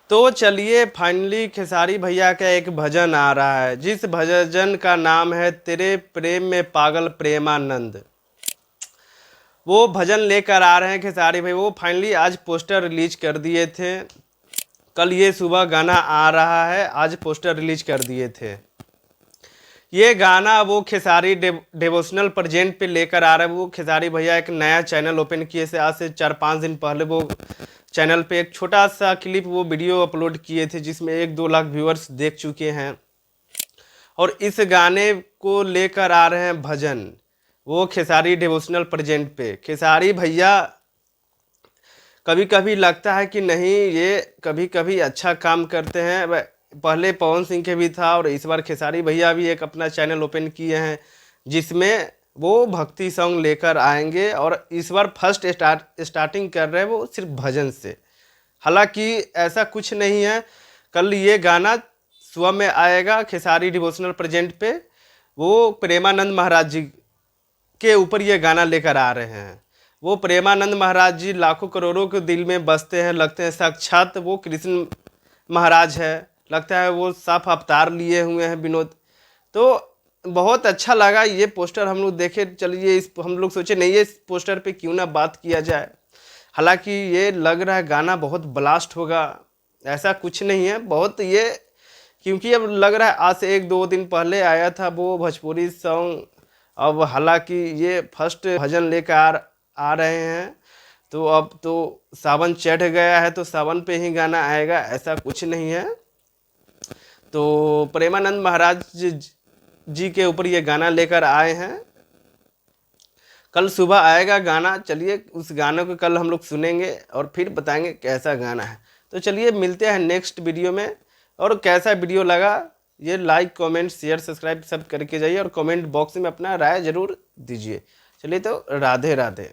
तो चलिए फाइनली खेसारी भैया का एक भजन आ रहा है, जिस भजन का नाम है तेरे प्रेम में पागल प्रेमानंद। वो भजन लेकर आ रहे हैं खेसारी भाई। वो फाइनली आज पोस्टर रिलीज कर दिए थे। कल ये सुबह गाना आ रहा है, आज पोस्टर रिलीज कर दिए थे। ये गाना वो खेसारी डिवोशनल प्रेजेंट पे लेकर आ रहा है। वो खेसारी भैया एक नया चैनल ओपन किए से आज से 4-5 दिन पहले वो चैनल पे एक छोटा सा क्लिप वो वीडियो अपलोड किए थे, जिसमें 1-2 लाख व्यूअर्स देख चुके हैं। और इस गाने को लेकर आ रहे हैं भजन, वो खेसारी डिवोशनल प्रेजेंट पे। खेसारी भैया कभी कभी लगता है कि नहीं, ये कभी कभी अच्छा काम करते हैं। पहले पवन सिंह के भी था और इस बार खेसारी भैया भी एक अपना चैनल ओपन किए हैं, जिसमें वो भक्ति सॉन्ग लेकर आएंगे। और इस बार फर्स्ट स्टार्टिंग कर रहे हैं वो सिर्फ भजन से। हालांकि ऐसा कुछ नहीं है, कल ये गाना सुबह में आएगा खेसारी डिवोशनल प्रेजेंट पे। वो प्रेमानंद महाराज जी के ऊपर ये गाना लेकर आ रहे हैं। वो प्रेमानंद महाराज जी लाखों करोड़ों के दिल में बसते हैं, लगते हैं साक्षात वो कृष्ण महाराज है। लगता है वो साफ अवतार लिए हुए हैं विनोद। तो बहुत अच्छा लगा ये पोस्टर हम लोग देखे। चलिए इस हम लोग सोचे नहीं, ये पोस्टर पे क्यों ना बात किया जाए। हालांकि ये लग रहा है गाना बहुत ब्लास्ट होगा, ऐसा कुछ नहीं है। बहुत ये क्योंकि अब लग रहा है आज से 1-2 दिन पहले आया था वो भोजपुरी सॉन्ग। अब हालांकि ये फर्स्ट भजन लेकर आ रहे हैं, तो अब तो सावन चढ़ गया है तो सावन पे ही गाना आएगा, ऐसा कुछ नहीं है। तो प्रेमानंद महाराज जी के ऊपर ये गाना लेकर आए हैं। कल सुबह आएगा गाना। चलिए उस गाने को कल हम लोग सुनेंगे और फिर बताएंगे कैसा गाना है। तो चलिए मिलते हैं नेक्स्ट वीडियो में। और कैसा वीडियो लगा ये लाइक कमेंट शेयर सब्सक्राइब सब करके जाइए और कमेंट बॉक्स में अपना राय ज़रूर दीजिए। चलिए तो राधे राधे।